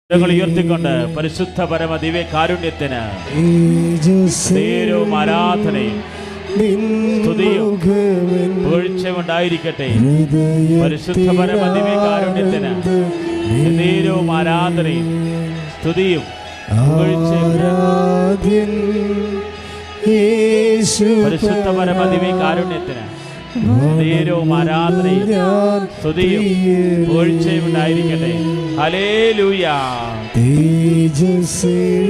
ഉയർത്തിക്കൊണ്ട് പരിശുദ്ധ പരമ ദിവ്യ കാരുണ്യത്തിന് നേരവും ആരാധനയും സ്തുതിയും പുകഴ്ചയും ഉണ്ടായിരിക്കട്ടെ. പരിശുദ്ധ പരമ ദിവ്യ കാരുണ്യത്തിന് നേരവും ആരാധനയും സ്തുതിയും പുകഴ്ചയും. പരിശുദ്ധ പരമ ദിവ്യ കാരുണ്യത്തിന് നേരവും ആരാധനയും സ്തുതിയും പുകഴ്ചയും ഉണ്ടായിരിക്കട്ടെ. ഹല്ലേലൂയ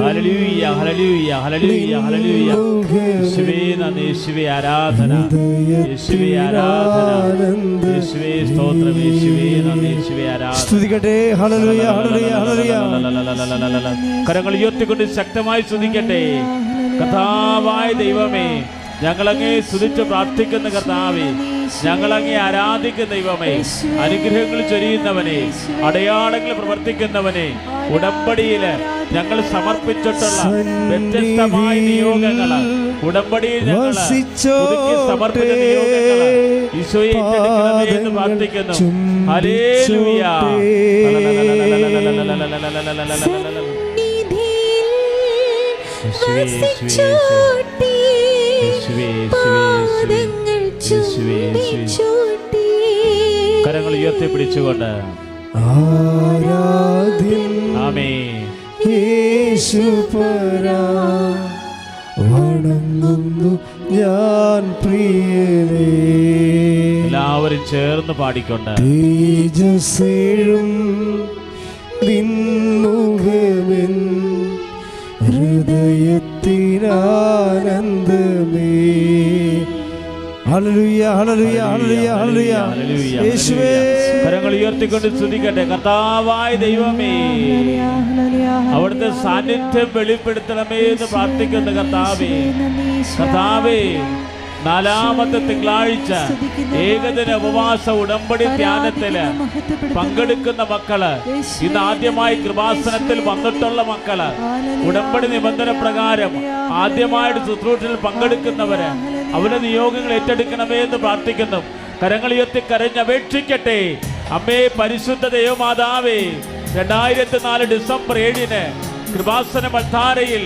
ഹല്ലേലൂയ ഹല്ലേലൂയ ഹല്ലേലൂയ ഹല്ലേലൂയ. യേശുവേ നന്ദി, യേശുവേ ആരാധന, യേശുവേ ആരാധന, യേശുവേ സ്തോത്രം, യേശുവേ നന്ദി, യേശുവേ ആരാധന. സ്തുതിക്കട്ടെ. ഹല്ലേലൂയ ഹല്ലേലൂയ ഹല്ലേലൂയ. കരങ്ങൾ ഉയർത്തിക്കൊണ്ട് ശക്തമായി സ്തുതിക്കട്ടെ. കർത്താവായ ദൈവമേ, ഞങ്ങളങ്ങേ സ്തുതിച്ച് പ്രാർത്ഥിക്കുന്ന കർത്താവേ, ഞങ്ങളങ്ങേ ആരാധിക്കുന്ന ദൈവമേ, അനുഗ്രഹങ്ങൾ ചൊരിയുന്നവനെ, അടയാളങ്ങൾ പ്രവർത്തിക്കുന്നവനെ, ഉടമ്പടിയില് ഞങ്ങൾ സമർപ്പിച്ചിട്ടുള്ള വ്യത്യസ്തമായ നിയോഗങ്ങള്, ഉടമ്പടിയിൽ ഞങ്ങൾ സമർപ്പിച്ച നിയോഗങ്ങള് ഈശോയെ ഏറ്റെടുക്കണമേ എന്ന് പ്രാർത്ഥിക്കുന്നു. ഹല്ലേലൂയ. കരങ്ങൾ ഉയർത്തിപ്പിടിച്ചുകൊണ്ട് ആമേൻ. യേശുപരാ വണങ്ങുന്നു ഞാൻ പ്രിയനേ. എല്ലാവരും ചേർന്ന് പാടിക്കൊണ്ട് തേജസ്സേഴും നിൻമുഖമെൻ ഹൃദയത്തിനാനന്ദമേ. ഹല്ലേലൂയ ഹല്ലേലൂയ ഹല്ലേലൂയ ഹല്ലേലൂയ. യേശുവേ, കരങ്ങൾ ഉയർത്തിക്കൊണ്ട് സ്തുതിക്കട്ടെ. കർത്താവായ ദൈവമേ, അവിടുത്തെ സാന്നിധ്യം വെളിപ്പെടുത്തണമേ എന്ന് പ്രാർത്ഥിക്കുന്ന കർത്താവേ, കർത്താവേ, നാലാമത്തെ തിങ്കളാഴ്ച ഏകദിന ഉപവാസ ഉടമ്പടി ധ്യാനത്തില് പങ്കെടുക്കുന്ന മക്കള്, ഇന്ന് ആദ്യമായി കൃപാസനത്തിൽ വന്നിട്ടുള്ള മക്കള്, ഉടമ്പടി നിബന്ധന പ്രകാരം ആദ്യമായിട്ട് ശുശ്രൂഷയിൽ പങ്കെടുക്കുന്നവര്, അവരുടെ നിയോഗങ്ങൾ ഏറ്റെടുക്കണമേ എന്ന് പ്രാർത്ഥിക്കുന്നു. കരങ്ങൾ ഉയർത്തി കരഞ്ഞപേക്ഷിക്കട്ടെ. അമ്മേ പരിശുദ്ധ ദൈവമാതാവേ, 2004 ഡിസംബർ 7 കൃപാസന മൽത്താരയിൽ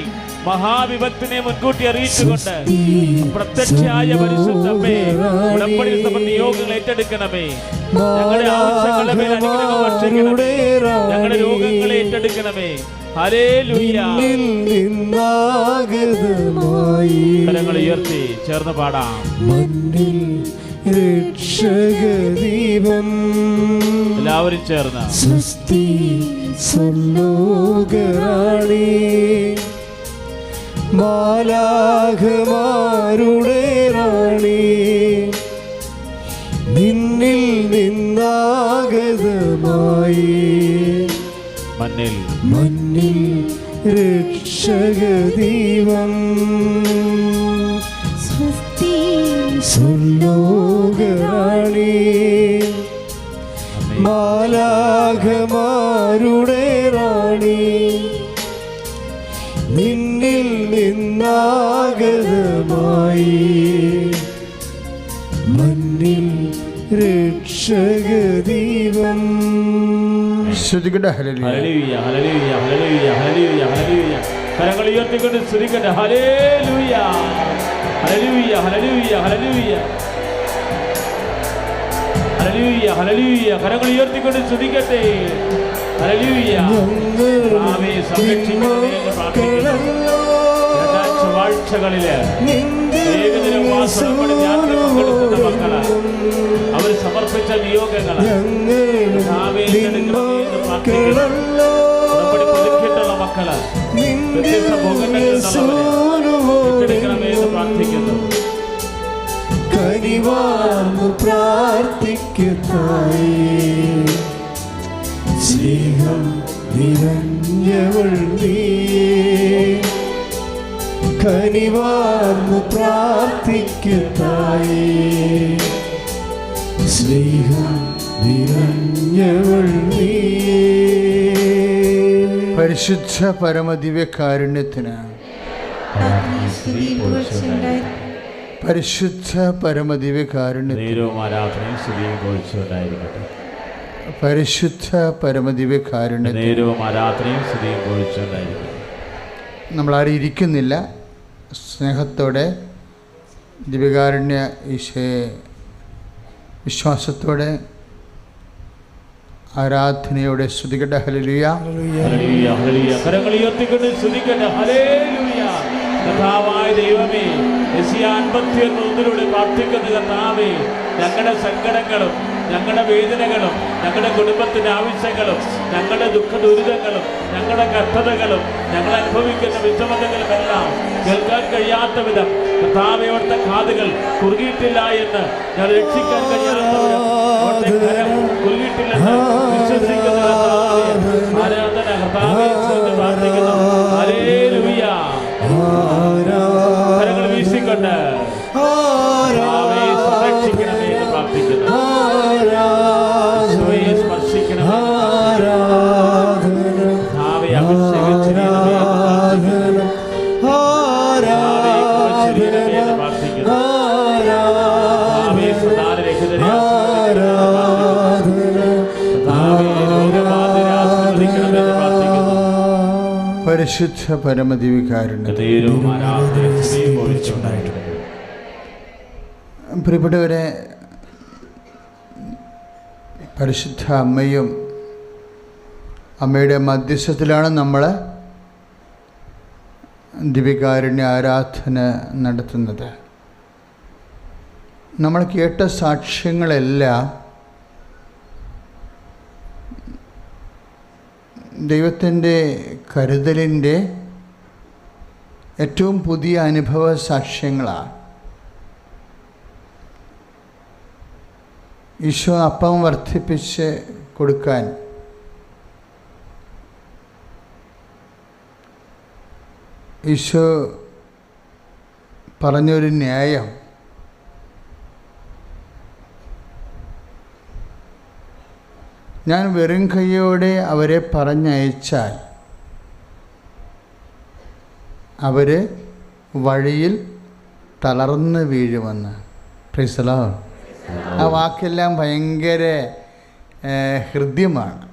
മഹാവിപത്തിനെ മുൻകൂട്ടി അറിയിച്ചുകൊണ്ട് പ്രത്യക്ഷയായ പരിശുദ്ധമേ, ഉടമ്പടി സഭ നിയോഗങ്ങൾ ഏറ്റെടുക്കണമേ. ഞങ്ങളുടെ ആവശ്യങ്ങളുടെ മേൽ അനുഗ്രഹം വർഷിക്കണമേ. ഞങ്ങളുടെ രോഗങ്ങളെ ഏറ്റെടുക്കണമേ. ഹല്ലേലൂയ. കരങ്ങൾ ഉയർത്തി ചേർന്ന് പാടാം. രക്ഷകദീപം എല്ലാവരും ചേർന്ന് സ്വസ്തി സ്വലോകറാണി മാലാഖമാരുടെ റാണി, നിന്നിൽ നിന്നാഗതമായി മണ്ണിൽ രക്ഷകദീപം സ്വസ്തി സ്വലോകറാണി മാലാഖമാരുടെ റാണി, നിന്നിൽ നിന്നാഗതമായി മണ്ണിൽ രക്ഷകദീപം. ഹല്ലേലൂയ ഹല്ലേലൂയ ഹല്ലേലൂയ ഹല്ലേലൂയ ഹല്ലേലൂയ. കരങ്ങൾ ഉയർത്തിക്കൊണ്ട് സ്തുതിക്കട്ടെ. ഹല്ലേലൂയ ഹല്ലേലൂയ ഹല്ലേലൂയ ഹല്ലേലൂയ ഹല്ലേലൂയ ഹല്ലേലൂയ. കരങ്ങൾ ഉയർത്തിക്കൊണ്ട് സ്തുതിക്കട്ടെ. ഹല്ലേലൂയ. ആമേൻ. സംരക്ഷിക്കണമേ എന്ന് പ്രാർത്ഥിക്കുന്നു. ചൊവ്വാഴ്ചകളില് ഏകദിന ഉപവാസം ധ്യാനത്തിൽ പങ്കെടുക്കുന്ന മക്കള്, അവർ സമർപ്പിച്ച നിയോഗങ്ങള് ഉടമ്പടി പുതുക്കിയിട്ടുള്ള മക്കള്, വ്യത്യസ്ത ഭോഗങ്ങളെടുക്കണമേ എന്ന് പ്രാർത്ഥിക്കുന്നു. കനിവാർന്നു പ്രാർത്ഥിക്കത്തായി സ്നേഹം നിറഞ്ഞവൾ നീ, കനിവാർന്നു പ്രാർത്ഥിക്കത്തായി സ്നേഹം നിറഞ്ഞവൾ നീ. പരിശുദ്ധ പരമദിവ്യകാരുണ്യത്തിന് പരിശുദ്ധ പരമദിവ്യകാരുണ്യത്തിന് ആരാധനയും സ്തുതിയും പരിശുദ്ധ പരമദിവ്യകാരുണ്യത്തിന് നേരവും ആരാധനയും സ്തുതിയും പോയിച്ചുണ്ടായിരിക്കും. നമ്മളാരും ഇരിക്കുന്നില്ല. സ്നേഹത്തോടെ ദിവ്യകാരുണ്യ ഈശോയെ വിശ്വാസത്തോടെ ആരാധനയോടെ സ്തുതിക്കട്ടെ. ഹല്ലേലൂയ, ഹല്ലേലൂയ, ഹല്ലേലൂയ. കരങ്ങൾ ഉയർത്തിക്കൊണ്ട് സ്തുതിക്കട്ടെ. ഹല്ലേലൂയ. കർത്താവായ ദൈവമേ, യെശയ്യാ 51:1 പ്രാർത്ഥിക്കുന്ന കർത്താവേ, ഞങ്ങളുടെ സങ്കടങ്ങളും ഞങ്ങളുടെ വേദനകളും ഞങ്ങളുടെ കുടുംബത്തിൻ്റെ ആവശ്യങ്ങളും ഞങ്ങളുടെ ദുഃഖ ദുരിതങ്ങളും ഞങ്ങളുടെ കഷ്ടതകളും ഞങ്ങൾ അനുഭവിക്കുന്ന വിഷമതകളും എല്ലാം കേൾക്കാൻ കഴിയാത്ത വിധം കർത്താവേ, അവിടുത്തെ കാതുകൾ കുറുകിയിട്ടില്ല എന്ന് ഞാൻ രക്ഷിക്കാൻ കഴിയാത്ത വിധം അവിടുത്തെ കരം കുറുകിയിട്ടില്ലെന്ന് വിശ്വസിക്കുന്ന കർത്താവേ, ആരാധന കർത്താവേ എന്ന് പ്രാർത്ഥിക്കുന്നു. ഹല്ലേലൂയ. കരങ്ങൾ വീശിക്കൊണ്ട് കർത്താവേ സംരക്ഷിക്കണമേ എന്ന് പ്രാർത്ഥിക്കുന്നു. സ്പർശിക്കണമേ, അഭിഷേകം ചെയ്യണമേ എന്ന് പ്രാർത്ഥിക്കുന്നു. പരിശുദ്ധ പരമദിവ്യകാരുണ്യത്തിന്. പ്രിയപ്പെട്ടവരെ, പരിശുദ്ധ അമ്മയും അമ്മയുടെ മധ്യസ്ഥത്തിലാണ് നമ്മൾ ദിവ്യകാരുണ്യ ആരാധന നടത്തുന്നത്. നമ്മൾ കേട്ട സാക്ഷ്യങ്ങളെല്ലാം ദൈവത്തിൻ്റെ കരുതലിൻ്റെ ഏറ്റവും പുതിയ അനുഭവ സാക്ഷ്യങ്ങളാണ്. ഈശോ അപ്പം വർദ്ധിപ്പിച്ച് കൊടുക്കാൻ ഈശോ പറഞ്ഞൊരു ന്യായം, ഞാൻ വെറും കൈയോടെ അവരെ പറഞ്ഞയച്ചാൽ അവർ വഴിയിൽ തളർന്ന് വീഴുമെന്ന്. Praise the Lord. ആ വാക്കെല്ലാം ഭയങ്കര ഹൃദ്യമാണ്.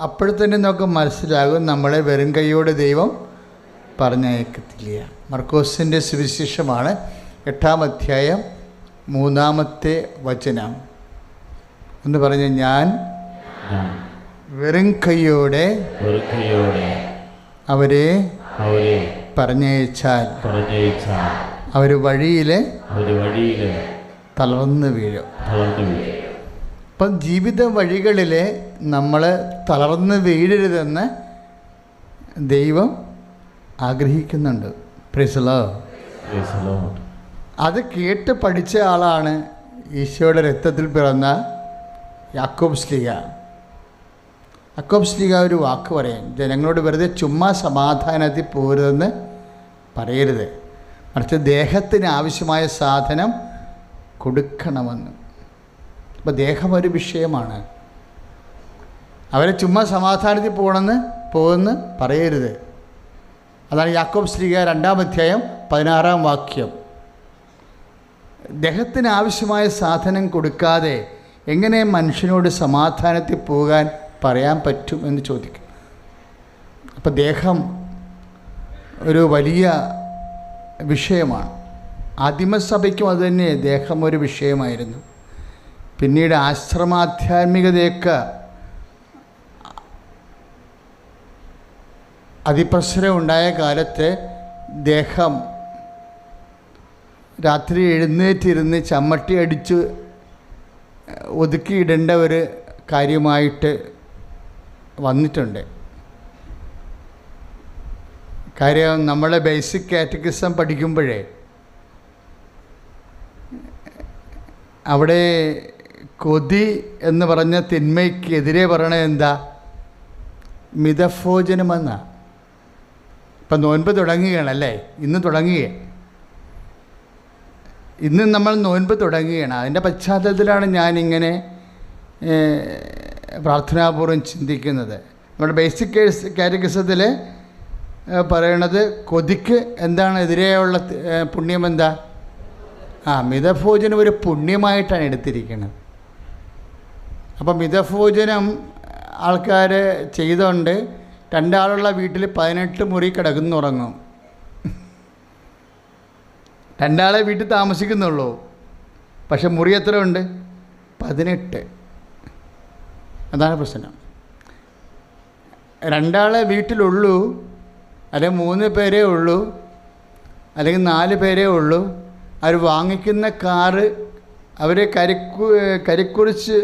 അപ്പോഴത്തന്നെ നമുക്ക് മനസ്സിലാകും നമ്മളെ വെറും കൈയോടെ ദൈവം പറഞ്ഞയക്കത്തില്ല. മർക്കോസിൻ്റെ സുവിശേഷമാണ് 8-ാം അധ്യായം 3-ാമത്തെ വചനം. എന്ന് പറഞ്ഞ്, ഞാൻ വെറും കൈയോടെ അവരെ പറഞ്ഞയച്ചാൽ അവർ വഴിയിൽ തളർന്നു വീഴും. അപ്പം ജീവിത വഴികളിൽ നമ്മൾ തളർന്നു വീഴരുതെന്ന് ദൈവം ആഗ്രഹിക്കുന്നുണ്ട്. Praise the Lord. അത് കേട്ട് പഠിച്ച ആളാണ് ഈശോയുടെ രക്തത്തിൽ പിറന്ന യാക്കോബ് ശ്ലീഹ. യാക്കോബ് ശ്ലീഹ ഒരു വാക്ക് പറയും, ജനങ്ങളോട് വെറുതെ ചുമ്മാ സമാധാനത്തിൽ പോരുതെന്ന് പറയരുത്, മറിച്ച് ദേഹത്തിന് ആവശ്യമായ സാധനം കൊടുക്കണമെന്ന്. അപ്പോൾ ദേഹം ഒരു വിഷയമാണ്. അവരെ ചുമ്മാ സമാധാനത്തിൽ പോകുമെന്ന് പറയരുത്. അതാണ് യാക്കോബ് ശ്ലീഹ 2-ാം അധ്യായം 16-ാം വാക്യം. ദേഹത്തിന് ആവശ്യമായ സാധനം കൊടുക്കാതെ എങ്ങനെ മനുഷ്യനോട് സമാധാനത്തിൽ പോകാൻ പറയാൻ പറ്റും എന്ന് ചോദിക്കും. അപ്പോൾ ദേഹം ഒരു വലിയ വിഷയമാണ്. ആദിമസഭയ്ക്കും അതുതന്നെ ദേഹം ഒരു വിഷയമായിരുന്നു. പിന്നീട് ആശ്രമാധ്യാത്മികതയൊക്കെ അതിപ്രസരം ഉണ്ടായ കാലത്ത് ദേഹം രാത്രി എഴുന്നേറ്റിരുന്ന് ചമ്മട്ടി അടിച്ച് ഒതുക്കിയിടേണ്ട ഒരു കാര്യമായിട്ട് വന്നിട്ടുണ്ട്. കാര്യം നമ്മളെ ബേസിക് കാറ്റഗിസം പഠിക്കുമ്പോഴേ അവിടെ കൊതി എന്ന് പറഞ്ഞ തിന്മയ്ക്കെതിരെ പറയണത് എന്താ? മിതഭോജനമെന്നാണ്. ഇപ്പം നോൻപ് തുടങ്ങുകയാണല്ലേ, ഇന്ന് തുടങ്ങുകയാണ്. ഇന്ന് നമ്മൾ നോൻപ് തുടങ്ങുകയാണ്. അതിൻ്റെ പശ്ചാത്തലത്തിലാണ് ഞാനിങ്ങനെ പ്രാർത്ഥനാപൂർവ്വം ചിന്തിക്കുന്നത്. നമ്മുടെ ബേസിക് കാറ്റഗിസത്തിൽ പറയണത് കൊതിക്ക് എന്താണ് എതിരെയുള്ള പുണ്യം? എന്താ? മിതഭോജനം ഒരു പുണ്യമായിട്ടാണ് എടുത്തിരിക്കുന്നത്. അപ്പം മിതഭോജനം ആൾക്കാർ ചെയ്തുകൊണ്ട് 2 ആളുള്ള വീട്ടിൽ 18 മുറി കിടക്കുന്നുറങ്ങും. 2 ആളെ വീട്ടിൽ താമസിക്കുന്നുള്ളൂ, പക്ഷെ മുറി എത്ര ഉണ്ട്? 18. അതാണ് പ്രശ്നം. 2 ആളെ വീട്ടിലുള്ളൂ, അല്ലെങ്കിൽ 3 പേരേ ഉള്ളൂ, അല്ലെങ്കിൽ 4 പേരേ ഉള്ളൂ. അവർ വാങ്ങിക്കുന്ന കാറ് അവരെ കരിക്കുറിച്ച്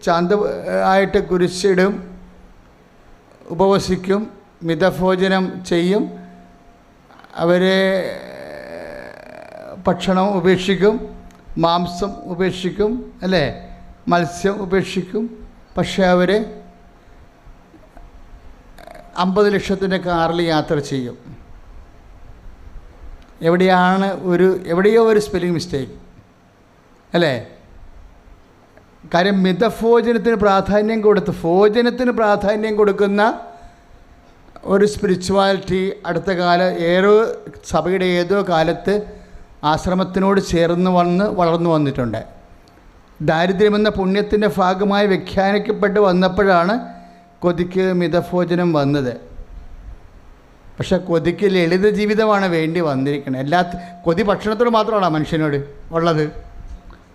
ചാന്ത ആയിട്ട് കുരിശിടും, ഉപവസിക്കും, മിതഭോജനം ചെയ്യും, അവരെ ഭക്ഷണം ഉപേക്ഷിക്കും, മാംസം ഉപേക്ഷിക്കും, അല്ലേ, മത്സ്യം ഉപേക്ഷിക്കും. പക്ഷെ അവർ 50 ലക്ഷത്തിൻ്റെ കാറിൽ യാത്ര ചെയ്യും. എവിടെയോ ഒരു സ്പെല്ലിംഗ് മിസ്റ്റേക്ക്, അല്ലേ? കാര്യം മിതഭോജനത്തിന് പ്രാധാന്യം കൊടുക്കുന്ന ഒരു സ്പിരിച്വാലിറ്റി അടുത്ത സഭയുടെ ഏതോ കാലത്ത് ആശ്രമത്തിനോട് ചേർന്ന് വളർന്നു വന്നിട്ടുണ്ട്. ദാരിദ്ര്യമെന്ന പുണ്യത്തിൻ്റെ ഭാഗമായി വ്യാഖ്യാനിക്കപ്പെട്ട് വന്നപ്പോഴാണ് കൊതിക്ക് മിതഭോജനം വന്നത്. പക്ഷെ കൊതിക്ക് ലളിത ജീവിതമാണ് വേണ്ടി വന്നിരിക്കുന്നത്. കൊതി ഭക്ഷണത്തോട് മാത്രമാണ് മനുഷ്യനോട് ഉള്ളത്,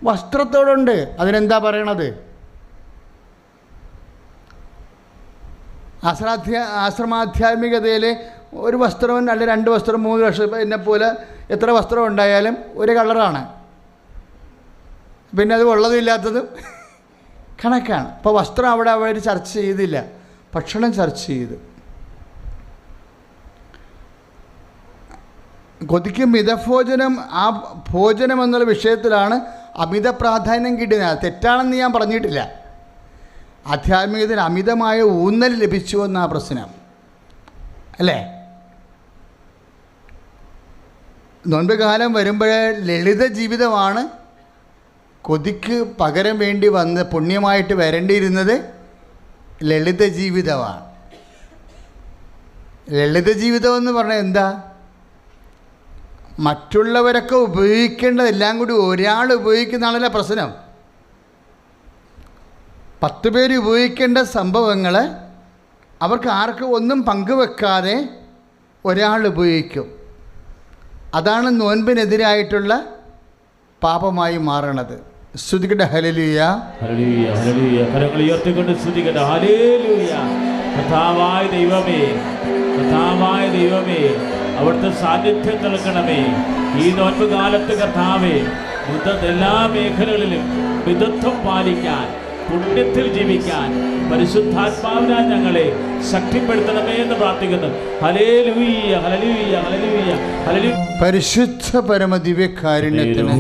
വസ്ത്രത്തോടുണ്ട്. അതിനെന്താ പറയണത്? ആശ്രമാധ്യാത്മികതയിൽ ഒരു വസ്ത്രം അല്ല 2 വസ്ത്രം 3 വർഷം എന്നെപ്പോലെ എത്ര വസ്ത്രം ഉണ്ടായാലും ഒരു കളറാണ്. പിന്നെ അത് ഉള്ളതും ഇല്ലാത്തതും കണക്കാണ്. അപ്പോൾ വസ്ത്രം അവിടെ അവർ ചർച്ച ചെയ്തില്ല, ഭക്ഷണം ചർച്ച ചെയ്തു. കൊതിക്കും മിതഭോജനം, ആ ഭോജനം എന്നുള്ള വിഷയത്തിലാണ് അമിത പ്രാധാന്യം കിട്ടുന്നത്. തെറ്റാണെന്ന് ഞാൻ പറഞ്ഞിട്ടില്ല. ആധ്യാത്മികതയിൽ അമിതമായ ഊന്നൽ ലഭിച്ചു എന്നാ പ്രശ്നം, അല്ലേ? നോൻപ് കാലം വരുമ്പോഴേ ലളിത ജീവിതമാണ് കൊതിക്ക് പകരം വേണ്ടി വന്ന് പുണ്യമായിട്ട് വരേണ്ടിയിരുന്നത് ലളിത ജീവിതമാണ്. ലളിത ജീവിതം എന്ന് പറഞ്ഞാൽ എന്താ? മറ്റുള്ളവരൊക്കെ ഉപയോഗിക്കേണ്ടതെല്ലാം കൂടി ഒരാൾ ഉപയോഗിക്കുന്നതാണല്ലോ പ്രശ്നം. 10 പേര് ഉപയോഗിക്കേണ്ട സംഭവങ്ങൾ അവർക്ക് ആർക്കും ഒന്നും പങ്കുവെക്കാതെ ഒരാൾ ഉപയോഗിക്കും. അതാണ് നോൻപിനെതിരായിട്ടുള്ള പാപമായി മാറണത്. സ്തുതിക്കട്ടെ, ഹല്ലേലൂയ, ഹല്ലേലൂയ, ഹല്ലേലൂയ. കരങ്ങൾ ഉയർത്തിക്കൊണ്ട് സ്തുതിക്കട്ടെ, ഹല്ലേലൂയ. കർത്താവായ ദൈവമേ, കർത്താവായ ദൈവമേ, അവിടുത്തെ സാന്നിധ്യം നൽകണമേ. ഈ നോൻപ് കാലത്ത് കർത്താവേ, എല്ലാ മേഖലകളിലും മിതത്വം പാലിക്കാൻ, പുണ്യത്തിൽ ജീവിക്കാൻ പരിശുദ്ധാത്മാവിനാൽ ഞങ്ങളെ ശക്തിപ്പെടുത്തണമേ എന്ന് പ്രാർത്ഥിക്കുന്നു. ഹല്ലേലൂയ, ഹല്ലേലൂയ, ഹല്ലേലൂയ, ഹല്ലേലൂയ. പരിശുദ്ധ പരമദിവ്യകാരുണ്യത്തിന്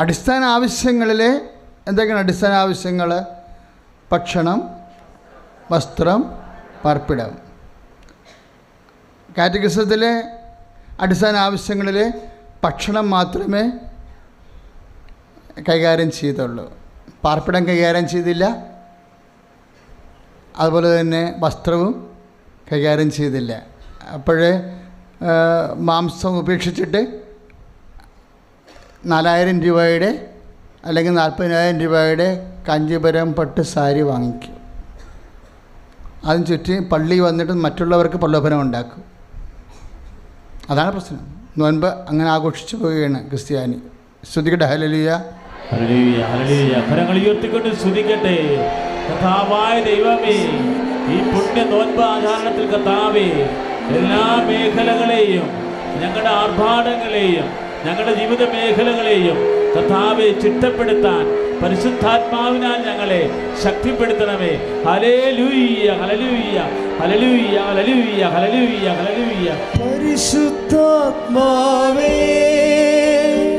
അടിസ്ഥാന ആവശ്യങ്ങളിലെ എന്തൊക്കെയാണ് അടിസ്ഥാന ആവശ്യങ്ങൾ? ഭക്ഷണം, വസ്ത്രം, പാർപ്പിടം. കാറ്റഗിസത്തിലെ അടിസ്ഥാന ആവശ്യങ്ങളിൽ ഭക്ഷണം മാത്രമേ കൈകാര്യം ചെയ്തുള്ളൂ, പാർപ്പിടം കൈകാര്യം ചെയ്തില്ല. അതുപോലെ തന്നെ വസ്ത്രവും കൈകാര്യം ചെയ്തില്ല. അപ്പോഴേ മാംസം ഉപേക്ഷിച്ചിട്ട് 4000 രൂപയുടെ അല്ലെങ്കിൽ 40,000 രൂപയുടെ കാഞ്ചീപുരം പട്ട് സാരി വാങ്ങിക്കും. അതിന് ചുറ്റി പള്ളി വന്നിട്ട് മറ്റുള്ളവർക്ക് പ്രലോഭനം ഉണ്ടാക്കും. അതാണ് പ്രശ്നം. നോൻപ് അങ്ങനെ ആഘോഷിച്ചു പോവുകയാണ് ക്രിസ്ത്യാനി. സ്തുതിക്കട്ടെ, ഹല്ലേലൂയ, ഹല്ലേലൂയ, ഹല്ലേലൂയ. കരങ്ങൾ ഉയർത്തിക്കൊണ്ട് സ്തുതിക്കട്ടെ. കർത്താവായ ദൈവമേ, ഈ പുണ്യ നോൻപ് ആചരണത്തിൽ കർത്താവേ, എല്ലാ മേഖലകളെയും, ഞങ്ങളുടെ ആർഭാടങ്ങളെയും, ഞങ്ങളുടെ ജീവിത മേഖലകളെയും കർത്താവെ ചിട്ടപ്പെടുത്താൻ പരിശുദ്ധാത്മാവിനാൽ ഞങ്ങളെ ശക്തിപ്പെടുത്തണമേ. ഹല്ലേലൂയ, ഹല്ലേലൂയ, ഹല്ലേലൂയ, ഹല്ലേലൂയ, ഹല്ലേലൂയ, ഹല്ലേലൂയ. പരിശുദ്ധാത്മാവേ,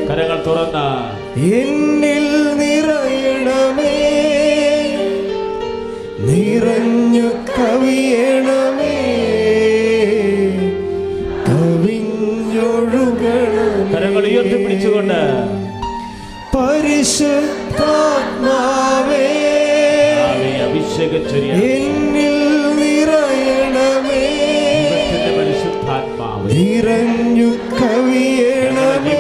കരങ്ങൾ തുറന്ന എന്നിൽ നിറയണമേ, നിറഞ്ഞു കവിയണമേ, കവിഞ്ഞൊഴുകണമേ. കരങ്ങൾ ഉയർത്തിപ്പിടിച്ചുകൊണ്ട് പരിശുദ്ധാത്മാവേ, അഭിഷേകം എന്നിൽ നിറയണമേ, നിറഞ്ഞു കവിയണമേ,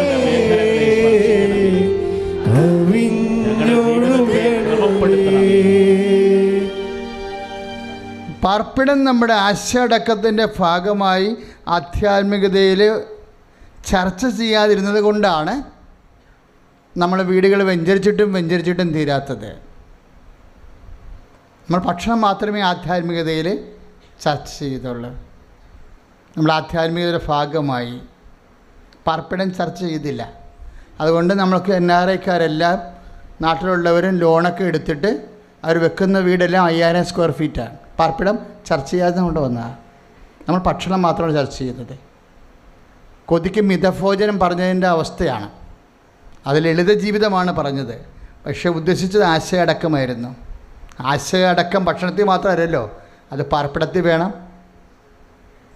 പാർപ്പിടം നമ്മുടെ ആശയടക്കത്തിൻ്റെ ഭാഗമായി ആധ്യാത്മികതയിൽ ചർച്ച ചെയ്യാതിരുന്നത് കൊണ്ടാണ് നമ്മൾ വീടുകൾ വെഞ്ചരിച്ചിട്ടും തീരാത്തത്. നമ്മൾ ഭക്ഷണം മാത്രമേ ആധ്യാത്മികതയിൽ ചർച്ച ചെയ്തുള്ളൂ. നമ്മൾ ആധ്യാത്മികതയുടെ ഭാഗമായി പാർപ്പിടം ചർച്ച ചെയ്തില്ല. അതുകൊണ്ട് നമ്മൾക്ക് NRIക്കാരെല്ലാം നാട്ടിലുള്ളവരും ലോണൊക്കെ എടുത്തിട്ട് അവർ വെക്കുന്ന വീടെല്ലാം 5000 സ്ക്വയർ ഫീറ്റാണ്. പാർപ്പിടം ചർച്ച ചെയ്യാതെ കൊണ്ട് വന്നതാണ്. നമ്മൾ ഭക്ഷണം മാത്രമാണ് ചർച്ച ചെയ്യുന്നത്. കൊതിക്ക് മിതഭോജനം പറഞ്ഞതിൻ്റെ അവസ്ഥയാണ്. അത് ലളിത ജീവിതമാണ് പറഞ്ഞത്. പക്ഷേ ഉദ്ദേശിച്ചത് ആശയടക്കമായിരുന്നു. ആശയടക്കം ഭക്ഷണത്തിൽ മാത്രമല്ലല്ലോ, അത് പാർപ്പിടത്തിൽ വേണം.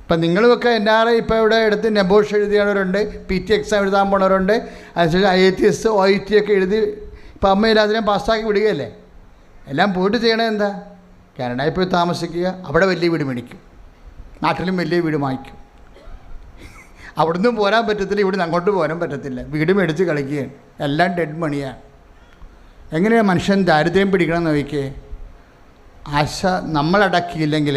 ഇപ്പം നിങ്ങളുമൊക്കെ NRI ഇപ്പോൾ ഇവിടെ എടുത്ത് നെബോഷ് എഴുതിയവരുണ്ട്, PT എക്സാം എഴുതാൻ പോണവരുണ്ട്, അതിനുശേഷം IATS OIT ഒക്കെ എഴുതി ഇപ്പം അമ്മയില്ലാതിനും പാസ്സാക്കി വിടുകയല്ലേ. എല്ലാം പോയിട്ട് ചെയ്യണത് എന്താ? കാനഡയിൽ പോയി താമസിക്കുക, അവിടെ വലിയ വീട് മേടിക്കും, നാട്ടിലും വലിയ വീട് വാങ്ങിക്കും. അവിടുന്ന് പോരാൻ പറ്റത്തില്ല, ഇവിടുന്ന് അങ്ങോട്ട് പോരാൻ പറ്റത്തില്ല, വീട് മേടിച്ച് കളിക്കുകയാണ്. എല്ലാം ഡെഡ് മണിയാണ്. എങ്ങനെയാണ് മനുഷ്യൻ ദാരിദ്ര്യം പിടിക്കണം നോക്കിയേ? ആശ നമ്മളടക്കിയില്ലെങ്കിൽ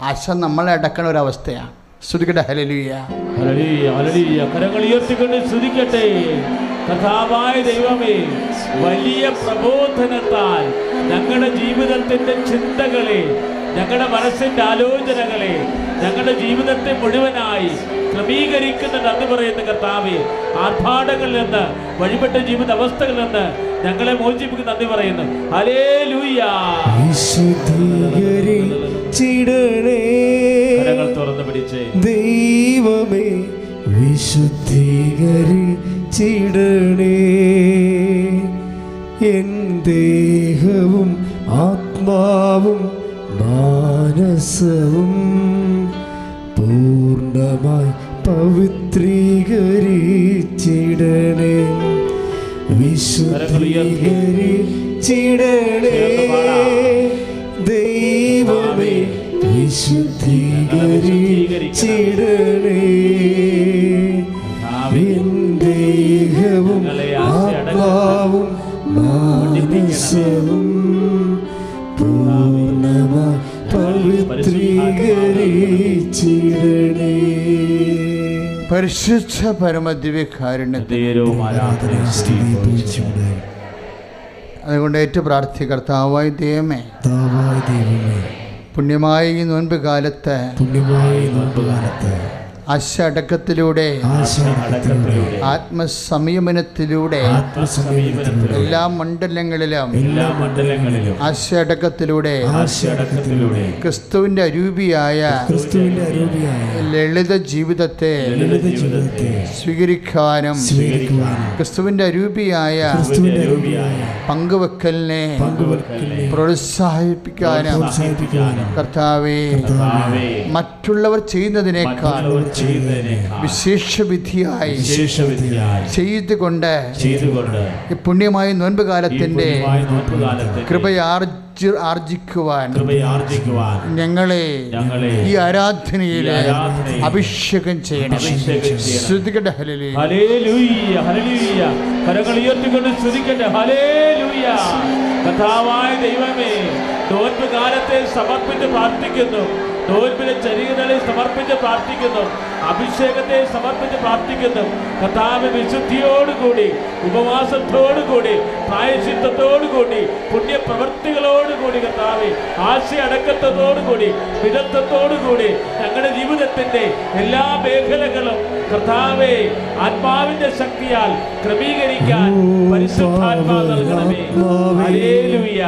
ആശ നമ്മളെ അടക്കണ ഒരവസ്ഥയാണ്. സ്തുതിക്കട്ടെ, ഹല്ലേലൂയ, ഹല്ലേലൂയ, ഹല്ലേലൂയ. കരങ്ങൾ ഉയർത്തിക്കൊണ്ട് സ്തുതിക്കട്ടെ. കർത്താവായ ദൈവമേ, വലിയ പ്രബോധനത്താൽ ഞങ്ങളുടെ ജീവിതത്തിൻ്റെ ചിന്തകളെ, ഞങ്ങളുടെ മനസ്സിൻ്റെ ആലോചനകളെ, ഞങ്ങളുടെ ജീവിതത്തെ മുഴുവനായി ക്രമീകരിക്കുന്ന നന്ദി പറയുന്ന കർത്താവേ, ആർഭാടങ്ങളിൽ നിന്ന്, വഴിപെട്ട ജീവിത അവസ്ഥകളിൽ നിന്ന് ഞങ്ങളെ മോചിപ്പിക്കുന്ന നന്ദി പറയുന്നു. ഹല്ലേലൂയ. കരങ്ങൾ തുറന്ന് പിടിച്ചേ. ദൈവമേ വിശുദ്ധീകരിച്ചിടണേ, എൻ ദേഹവും ആത്മാവും മാനസവും പൂർണ്ണമായി പവിത്രീകരിച്ചിടണേ, വിശുദ്ധീകരിച്ചിടണേ. ദൈവമേ വിശുദ്ധീകരിച്ചിടണേ, എൻ ദേഹവും ആത്മാവും മാനസവും പൂർണ്ണമായി പവിത്രീകരിച്ചിടണേ. പരിശുദ്ധ പരമദിവ്യകാരുണ്യത്തെ അതുകൊണ്ട് ഏറ്റു പ്രാർത്ഥിക്കുക. കർത്താവായ ദൈവമേ, പുണ്യമായ ഈ നോൻപ് കാലത്ത് ആശയടക്കത്തിലൂടെ, ആത്മസംയമനത്തിലൂടെ എല്ലാ മണ്ഡലങ്ങളിലും ആശയടക്കത്തിലൂടെ ക്രിസ്തുവിന്റെ അരൂപിയായ ലളിത ജീവിതത്തെ സ്വീകരിക്കാനും ക്രിസ്തുവിന്റെ അരൂപിയായ പങ്കുവെക്കലിനെ പ്രോത്സാഹിപ്പിക്കാനും കർത്താവേ, മറ്റുള്ളവർ ചെയ്യുന്നതിനേക്കാൾ വിശേഷവിധിയായി ചെയ്തുകൊണ്ട് ഈ പുണ്യമായ നോൻപ് കാലത്തിന്റെ ആർജിക്കുവാൻ ഞങ്ങളെ ഈ ആരാധനയിൽ അഭിഷേകം ചെയ്യണം. ശ്രദ്ധിക്കട്ടെ. ഹല്ലേലൂയ, ഹല്ലേലൂയ. കരങ്ങൾ ഉയർത്തിക്കൊണ്ട് സ്തുതിക്കട്ടെ. ഹല്ലേലൂയ. കർത്താവായ ദൈവമേ, നോൻപ് കാലത്തെ സമർപ്പിച്ച് പ്രാർത്ഥിക്കുന്നു, നോൻപിലെ ചരികളെ സമർപ്പിച്ച് പ്രാർത്ഥിക്കുന്നു, അഭിഷേകത്തെ സമർപ്പിച്ച് പ്രാർത്ഥിക്കുന്നു. കർത്താവ് വിശുദ്ധിയോടുകൂടി, ഉപവാസത്തോടുകൂടി, പ്രായശ്ചിത്തത്തോടുകൂടി, പുണ്യപ്രവൃത്തികളോടുകൂടി, കർത്താവ് ആശയടക്കത്തോടുകൂടി, വിദഗ്ധത്തോടുകൂടി ഞങ്ങളുടെ ജീവിതത്തിന്റെ എല്ലാ മേഖലകളും കർത്താവെ ആത്മാവിന്റെ ശക്തിയാൽ ക്രമീകരിക്കാൻ പരിശുദ്ധാത്മാവ് നൽകണമേ. ഹല്ലേലൂയ.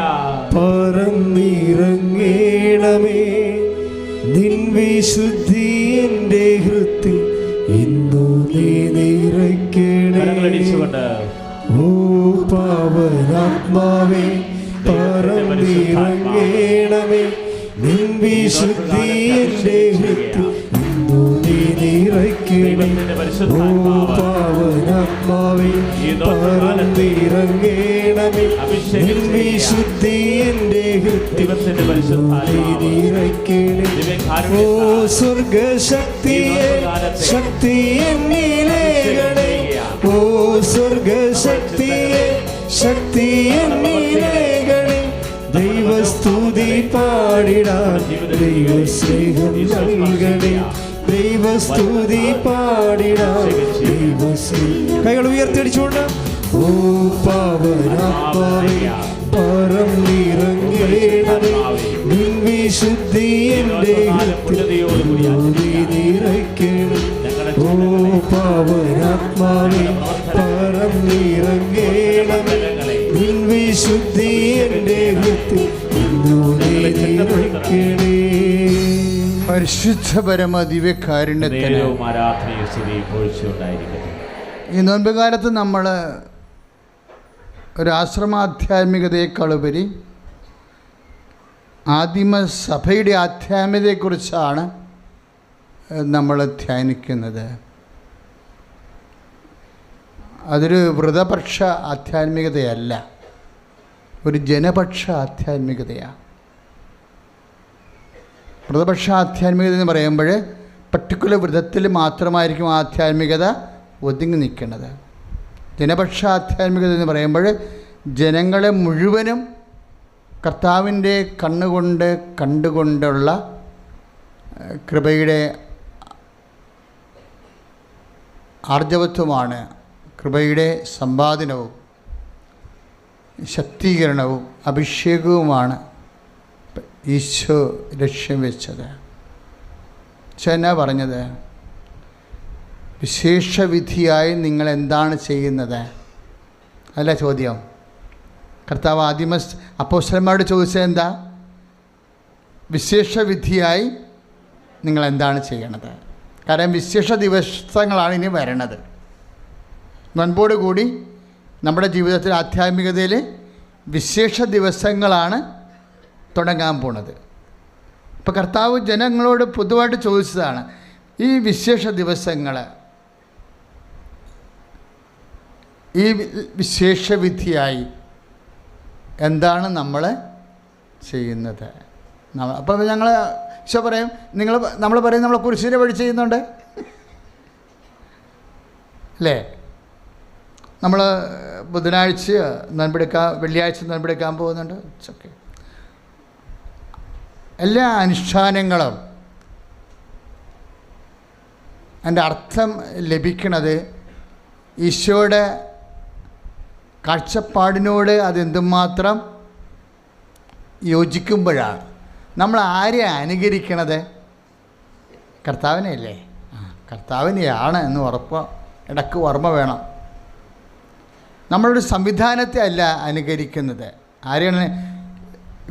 പറന്നിറങ്ങണമേ, നിൻ വിശുദ്ധി എൻ്റെ ഹൃത്തിൽ ഇന്നു നീ നിറയ്ക്കണേ. ഓ പാവനാത്മാവേ, പറന്നിറങ്ങണമേ, നിൻ വിശുദ്ധി എൻ്റെ ഹൃത്തിൽ ഇന്നു നീ നിറയ്ക്കണേ. ഓ പാവനാത്മാവേ പറന്നിറങ്ങണമേ. വിശുദ്ധി എൻ്റെ ഹൃദയത്തിൽ നിറയ്ക്കണേ. ഓ സ്വർഗശക്തിയെ ശക്തി എന്നിലേകണേ. ഓ സ്വർഗശക്തിയെ ശക്തി എന്നിലേകണേ. ദൈവസ്തുതി പാടിടാൻ ദൈവസ്നേഹം നൽകണേ. ദൈവസ്തുതി പാടിടാൻ ദൈവസ്നേഹം. കൈകൾ ഉയർത്തിയടിച്ചുകൊണ്ട് ഓ പാവനാത്മാവേ പറന്നിറങ്ങണമേ. വിശുദ്ധി എൻ്റെ നിറയ്ക്കണം. ഓ പാവനാത്മാവേ പറന്നിറങ്ങണമേ. വിശുദ്ധി എൻ്റെ നിറയ്ക്കണേ. പരിശുദ്ധ പരമ ദിവ്യകാരുണ്യത്തിന് ഈ നോൻപുകാലത്ത് നമ്മൾ ഒരു ആശ്രമാധ്യാത്മികതയേക്കാളുപരി ആദിമസഭയുടെ ആധ്യാത്മികതയെക്കുറിച്ചാണ് നമ്മൾ ധ്യാനിക്കുന്നത്. അതൊരു വ്രതപക്ഷ ആധ്യാത്മികതയല്ല, ഒരു ജനപക്ഷ ആധ്യാത്മികതയാണ്. വ്രതപക്ഷ ആധ്യാത്മികത എന്ന് പറയുമ്പോൾ പർട്ടിക്കുലർ വ്രതത്തിൽ മാത്രമായിരിക്കും ആധ്യാത്മികത ഒതുങ്ങി നിൽക്കുന്നത്. ജനപക്ഷ ആധ്യാത്മികത എന്ന് പറയുമ്പോൾ ജനങ്ങളെ മുഴുവനും കർത്താവിൻ്റെ കണ്ണുകൊണ്ട് കണ്ടുകൊണ്ടുള്ള കൃപയുടെ ആർജവത്വമാണ്, കൃപയുടെ സമ്പാദനവും ശക്തീകരണവും അഭിഷേകവുമാണ് ഈശോ ലക്ഷ്യം വെച്ചത്. പക്ഷെ എന്നാ പറഞ്ഞത്? വിശേഷവിധിയായി നിങ്ങൾ എന്താണ് ചെയ്യുന്നത്? അല്ല ചോദ്യം. കർത്താവ് അപ്പോസ്തലന്മാരോട് ചോദിച്ചത് എന്താ? വിശേഷവിധിയായി നിങ്ങൾ എന്താണ് ചെയ്യണത്? കാരണം വിശേഷ ദിവസങ്ങളാണ് ഇനി വരണത്. നോൻപോട് കൂടി നമ്മുടെ ജീവിതത്തിൽ ആധ്യാത്മികതയിൽ വിശേഷ ദിവസങ്ങളാണ് തുടങ്ങാൻ പോണത്. ഇപ്പോൾ കർത്താവ് ജനങ്ങളോട് പൊതുവായിട്ട് ചോദിച്ചതാണ്, ഈ വിശേഷ ദിവസങ്ങൾ, ഈ വിശേഷവിധിയായി എന്താണ് നമ്മൾ ചെയ്യുന്നത്? അപ്പോൾ ഞങ്ങൾ ഈശോ പറയും, നമ്മൾ പറയും നമ്മൾ കുരിശിൻ്റെ വഴി ചെയ്യുന്നുണ്ട് അല്ലേ? നമ്മൾ ബുധനാഴ്ച വെള്ളിയാഴ്ച നോൻപെടുക്കാൻ പോകുന്നുണ്ട്. It's okay. എല്ലാ അനുഷ്ഠാനങ്ങളും അതിൻ്റെ അർത്ഥം ലഭിക്കുന്നത് ഈശോയുടെ കാഴ്ചപ്പാടിനോട് അതെന്തുമാത്രം യോജിക്കുമ്പോഴാണ്. നമ്മൾ ആരെ അനുകരിക്കണത്? കർത്താവിനെയല്ലേ? കർത്താവിനെയാണ് എന്ന് ഇടയ്ക്ക് ഓർമ്മ വേണം. നമ്മളൊരു സംവിധാനത്തെ അല്ല അനുകരിക്കുന്നത്. ആരെയാണ്?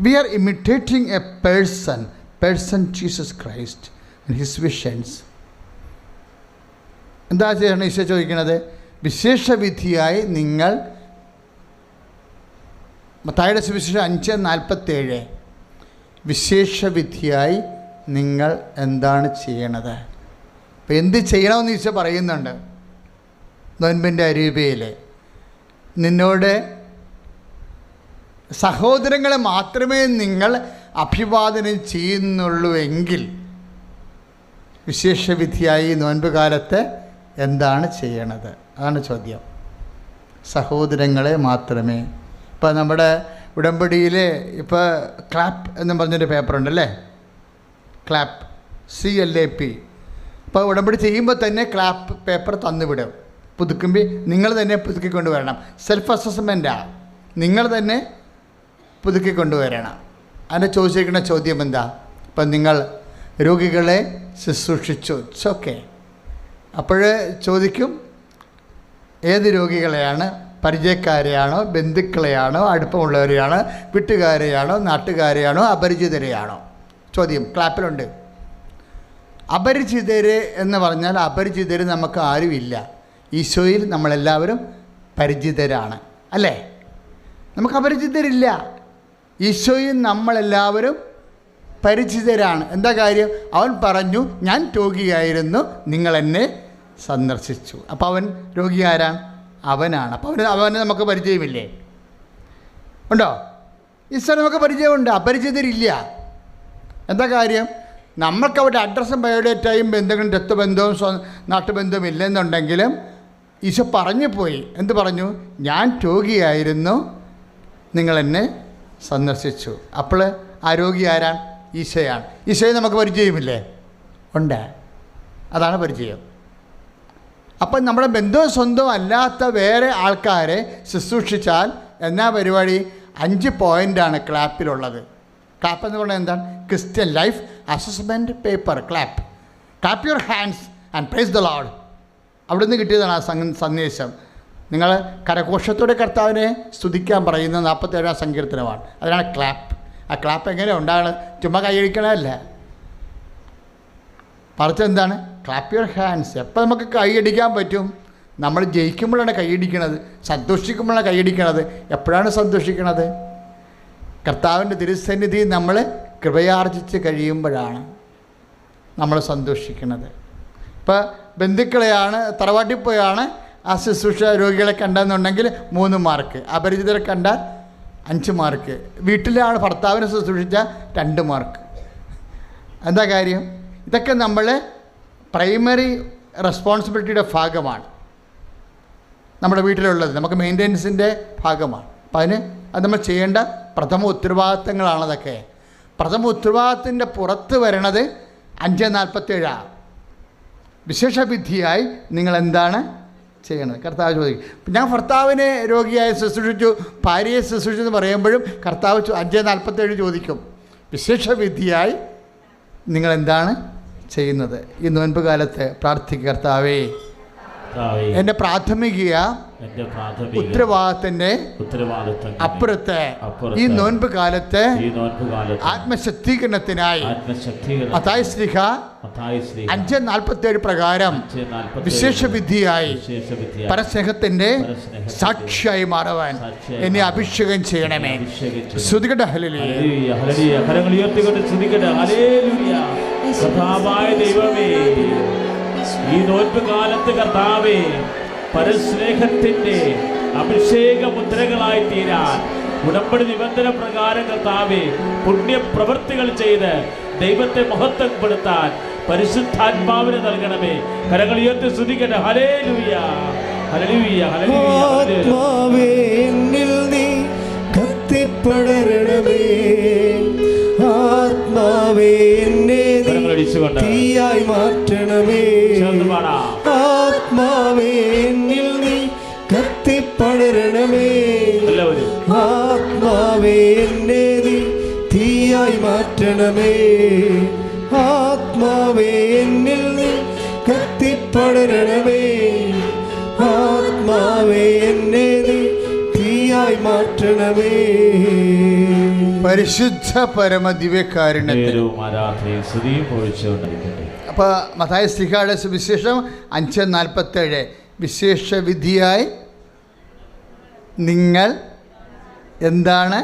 We are imitating a person Jesus Christ and his visions. എന്താ ചെയ്യണം? ഈശോ ചോദിക്കുന്നത്, വിശേഷവിധിയായി നിങ്ങൾ, മത്തായിയുടെ സുവിശേഷം 5:47, വിശേഷവിധിയായി നിങ്ങൾ എന്താണ് ചെയ്യണത്? അപ്പോൾ എന്ത് ചെയ്യണമെന്ന് ഈശോ പറയുന്നുണ്ട്. നോൻപിൻ്റെ അരൂപയിൽ നിന്നോട് സഹോദരങ്ങളെ മാത്രമേ നിങ്ങൾ അഭിവാദനം ചെയ്യുന്നുള്ളൂ എങ്കിൽ വിശേഷവിധിയായി നോൻപ് കാലത്ത് എന്താണ് ചെയ്യണത്? അതാണ് ചോദ്യം. സഹോദരങ്ങളെ മാത്രമേ. ഇപ്പോൾ നമ്മുടെ ഉടമ്പടിയിൽ ഇപ്പോൾ ക്ലാപ്പ് എന്ന് പറഞ്ഞൊരു പേപ്പറുണ്ടല്ലേ, ക്ലാപ്പ്, CLAP. ഇപ്പോൾ ഉടമ്പടി ചെയ്യുമ്പോൾ തന്നെ ക്ലാപ്പ് പേപ്പർ തന്നുവിടും. പുതുക്കുമ്പോൾ നിങ്ങൾ തന്നെ പുതുക്കിക്കൊണ്ട് വരണം. സെൽഫ് അസസ്മെൻറ്റാണ്, നിങ്ങൾ തന്നെ പുതുക്കിക്കൊണ്ടുവരണം. അതിനെ ചോദിച്ചിരിക്കുന്ന ചോദ്യം എന്താ? ഇപ്പം നിങ്ങൾ രോഗികളെ ശുശ്രൂഷിച്ചു, ഇറ്റ്സ് ഓക്കെ. അപ്പോൾ ചോദിക്കും, ഏത് രോഗികളെയാണ്? പരിചയക്കാരെയാണോ, ബന്ധുക്കളെയാണോ, അടുപ്പമുള്ളവരെയാണോ, വീട്ടുകാരെയാണോ, നാട്ടുകാരെയാണോ, അപരിചിതരെയാണോ? ചോദ്യം ക്ലാപ്പിലുണ്ട്. അപരിചിതര് എന്ന് പറഞ്ഞാൽ അപരിചിതർ നമുക്ക് ആരുമില്ല. ഈശോയിൽ നമ്മളെല്ലാവരും പരിചിതരാണ് അല്ലേ? നമുക്ക് അപരിചിതരില്ല. ഈശോയിൽ നമ്മളെല്ലാവരും പരിചിതരാണ്. എന്താ കാര്യം? അവൻ പറഞ്ഞു, ഞാൻ രോഗിയായിരുന്നു, നിങ്ങൾ എന്നെ സന്ദർശിച്ചു. അപ്പോൾ അവൻ രോഗി ആരാണ്? അവനാണ്. അപ്പോൾ അവന് നമുക്ക് പരിചയമില്ലേ? ഉണ്ടോ? ഈശ്വരൻ നമുക്ക് പരിചയമുണ്ട്, അപരിചിതരില്ല. എന്താ കാര്യം? നമ്മൾക്ക് അവിടെ അഡ്രസ്സും ബയോഡേറ്റയും എന്തെങ്കിലും രക്തബന്ധവും നാട്ടുബന്ധവും ഇല്ലെന്നുണ്ടെങ്കിലും ഈശോ പറഞ്ഞു പോയി. എന്ത് പറഞ്ഞു? ഞാൻ രോഗിയായിരുന്നു, നിങ്ങളെന്നെ സന്ദർശിച്ചു. അപ്പോൾ ആ രോഗി ആരാണ്? ഈശോയാണ്. ഈശോയെ നമുക്ക് പരിചയമില്ലേ? ഉണ്ട്. അതാണ് പരിചയം. അപ്പം നമ്മുടെ ബന്ധവും സ്വന്തവും അല്ലാത്ത വേറെ ആൾക്കാരെ ശുശ്രൂഷിച്ചാൽ എന്നാ പരിപാടി? 5 പോയിൻ്റാണ് ക്ലാപ്പിലുള്ളത്. ക്ലാപ്പ് എന്ന് പറഞ്ഞാൽ എന്താണ്? Christian life assessment paper. Clap your hands and praise the Lord. അവിടെ നിന്ന് കിട്ടിയതാണ് ആ സന്ദേശം. നിങ്ങൾ കരഘോഷത്തോടെ കർത്താവിനെ സ്തുതിക്കാൻ പറയുന്ന 47-ാം സങ്കീർത്തനമാണ്. അതിനാണ് ക്ലാപ്പ്. ആ ക്ലാപ്പ് എങ്ങനെ ഉണ്ടാകണം? ചുമ്മാ കൈയടിക്കണമല്ല. മറിച്ച് എന്താണ്? Clap your hands. എപ്പോൾ നമുക്ക് കൈയടിക്കാൻ പറ്റും? നമ്മൾ ജയിക്കുമ്പോഴാണ് കൈയടിക്കണത്, സന്തോഷിക്കുമ്പോഴാണ് കൈയടിക്കണത്. എപ്പോഴാണ് സന്തോഷിക്കണത്? കർത്താവിൻ്റെ തിരുസന്നിധി നമ്മൾ കൃപയാർജിച്ച് കഴിയുമ്പോഴാണ് നമ്മൾ സന്തോഷിക്കുന്നത്. ഇപ്പോൾ ബന്ധുക്കളെയാണ്, തറവാട്ടിൽ പോയാണ് ആ ശുശ്രൂഷ രോഗികളെ കണ്ടെന്നുണ്ടെങ്കിൽ 3 മാർക്ക്, അപരിചിതരെ കണ്ടാൽ 5 മാർക്ക്, വീട്ടിലാണ് ഭർത്താവിനെ ശുശ്രൂഷിച്ചാൽ 2 മാർക്ക്. എന്താ കാര്യം? ഇതൊക്കെ നമ്മൾ പ്രൈമറി റെസ്പോൺസിബിലിറ്റിയുടെ ഭാഗമാണ്. നമ്മുടെ വീട്ടിലുള്ളത് നമുക്ക് മെയിൻ്റെനൻസിൻ്റെ ഭാഗമാണ്. അപ്പം അത് നമ്മൾ ചെയ്യേണ്ട പ്രഥമ ഉത്തരവാദിത്തങ്ങളാണ് അതൊക്കെ. പ്രഥമ ഉത്തരവാദിത്തത്തിൻ്റെ പുറത്ത് വരണത് 5:47. വിശേഷവിധിയായി നിങ്ങളെന്താണ് ചെയ്യണത്? കർത്താവ് ചോദിക്കും. ഞാൻ ഭർത്താവിനെ രോഗിയായി ശുശ്രൂഷിച്ചു, ഭാര്യയെ ശുശ്രൂഷിച്ചു എന്ന് പറയുമ്പോഴും കർത്താവ് 5:47 ചോദിക്കും. വിശേഷവിധിയായി നിങ്ങളെന്താണ് ചെയ്യുന്നത്? ഈ നോൻപ് കാലത്ത് പ്രാർത്ഥിക്കുക, കർത്താവേ എൻ്റെ പ്രാഥമിക ഉത്തരവാദിത്തത്തിൻ്റെ അപ്പുറത്ത് ഈ നോൻപ് കാലത്ത് ആത്മശക്തീകരണത്തിനായി മത്തായി ശ്ലീഹ 5:47 പ്രകാരം വിശേഷവിധിയായി പരസ്നേഹത്തിൻ്റെ സാക്ഷിയായി മാറുവാൻ എന്നെ അഭിഷേകം ചെയ്യണമേ. ശ്രുതികട്ടെ ഹല്ലേലൂയ. ദൈവമേ, ഈ നോൻപ് കാലത്ത് കർത്താവേ പരസ്നേഹത്തിന്റെ അഭിഷേക മുദ്രകളായി തീരാൻ ഉടമ്പടി നിബന്ധന പ്രകാരം കർത്താവേ പുണ്യപ്രവൃത്തികൾ ചെയ്ത് ദൈവത്തെ മഹത്വപ്പെടുത്താൻ പരിശുദ്ധാത്മാവിനെ നൽകണമേ. കരങ്ങൾ ഉയർത്തി സ്തുതിക്കട്ടെ. ഹല്ലേലൂയ, ഹല്ലേലൂയ, ഹല്ലേലൂയ. എന്നിൽ നീ കത്തിപ്പടരണമേ. ആത്മാവേ എന്നെ തീയായി മാറ്റണമേ. ആത്മാവേ എന്നിൽ നീ കത്തിപ്പടരണമേ. ആത്മാവേ എന്നെ നീ തീയായി മാറ്റണമേ. ആത്മാവേ എന്നിൽ നീ കത്തിപ്പടരണമേ. ആത്മാവേ എന്നെ നീ തീയായി മാറ്റണമേ. പരിശുദ്ധ പരമദിവ്യകാരുണ്യത്തിൽ. അപ്പോൾ മത്തായി ശ്ലീഹായുടെ സുവിശേഷം 5:47 വിശേഷവിധിയായി നിങ്ങൾ എന്താണ്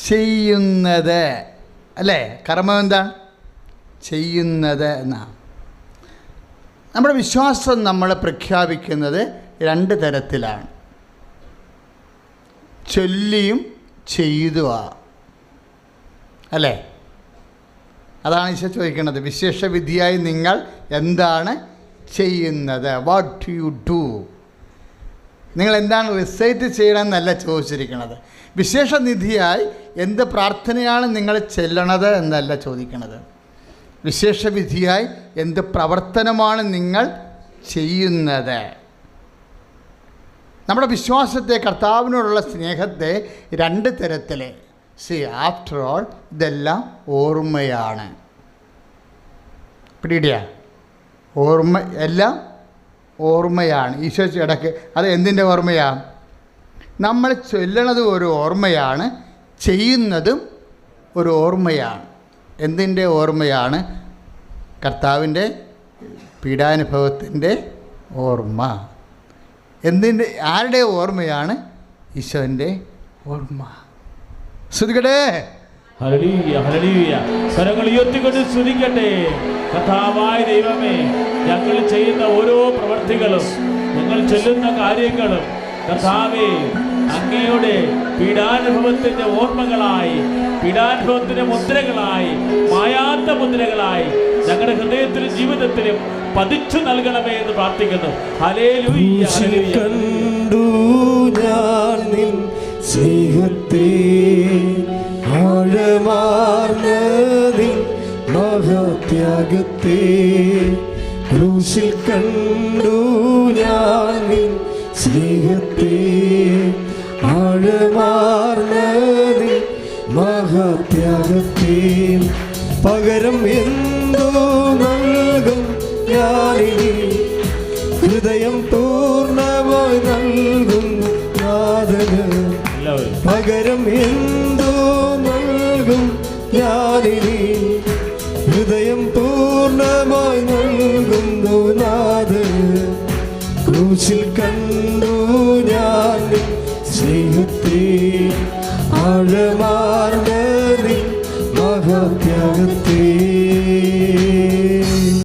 ചെയ്യുന്നത്? അല്ലേ? കർമ്മം എന്താണ്? ചെയ്യുന്നത് എന്നാണ്. നമ്മുടെ വിശ്വാസം നമ്മൾ പ്രഖ്യാപിക്കുന്നത് 2 തരത്തിലാണ്. ചൊല്ലിയും ചെയ്തുവാ. അല്ലേ? അതാണ് ഈശോ ചോദിക്കുന്നത്. വിശേഷവിധിയായി നിങ്ങൾ എന്താണ് ചെയ്യുന്നത്? What you do? നിങ്ങൾ എന്താണ് റിസൈറ്റ് ചെയ്യണമെന്നല്ല ചോദിച്ചിരിക്കുന്നത്. വിശേഷനിധിയായി എന്ത് പ്രാർത്ഥനയാണ് നിങ്ങൾ ചെല്ലണത് എന്നല്ല ചോദിക്കുന്നത്. വിശേഷവിധിയായി എന്ത് പ്രവർത്തനമാണ് നിങ്ങൾ ചെയ്യുന്നത്? നമ്മുടെ വിശ്വാസത്തെ, കർത്താവിനോടുള്ള സ്നേഹത്തെ 2 തരത്തിൽ. ആഫ്റ്റർ ഓൾ ഇതെല്ലാം ഓർമ്മയാണ്. പിടിയിടിയ ഓർമ്മ, എല്ലാം ഓർമ്മയാണ്. ഈശോ ഇടയ്ക്ക് അത് എന്തിൻ്റെ ഓർമ്മയാണ്? നമ്മൾ ചൊല്ലണതും ഒരു ഓർമ്മയാണ്, ചെയ്യുന്നതും ഒരു ഓർമ്മയാണ്. എന്തിൻ്റെ ഓർമ്മയാണ്? കർത്താവിൻ്റെ പീഡാനുഭവത്തിൻ്റെ ഓർമ്മ. എന്തിൻ്റെ, ആരുടെ ഓർമ്മയാണ്? ഈശോൻ്റെ ഓർമ്മ. ശ്രുതികടേ ഹല്ലേലൂയ, ഹല്ലേലൂയ. കരങ്ങൾ ഉയർത്തിക്കൊണ്ട് സ്തുതിക്കട്ടെ. കർത്താവായ ദൈവമേ, ഞങ്ങൾ ചെയ്യുന്ന ഓരോ പ്രവർത്തികളും, ഞങ്ങൾ ചൊല്ലുന്ന കാര്യങ്ങളും കർത്താവേ അങ്ങയുടെ പീഡാനുഭവത്തിന്റെ ഓർമ്മകളായി, പീഡാനുഭവത്തിന്റെ മുദ്രകളായി, മായാത്ത മുദ്രകളായി ഞങ്ങളുടെ ഹൃദയത്തിലും ജീവിതത്തിലും പതിച്ചു നൽകണമേ എന്ന് പ്രാർത്ഥിക്കുന്നു. Hallelujah, hallelujah. കണ്ടു ഞാൻ നിൻ സ്നേഹത്തെ, ആഴമാർന്ന നിൻ മഹാത്യാഗത്തെ. ക്രൂശിൽ കണ്ടു ഞാൻ നിൻ സ്നേഹത്തെ, ആഴമാർന്ന നിൻ മഹാത്യാഗത്തെ. പകരം എന്തോ നൽകും ഞാനിനി, ഹൃദയം പൂർണ്ണമായി നൽകും നാഥന്. പകരം എന്തോ നൽകും ഞാനിനി, ഹൃദയം പൂർണ്ണമായി നൽകുന്നു നാഥന്. ക്രൂശിൽ കണ്ട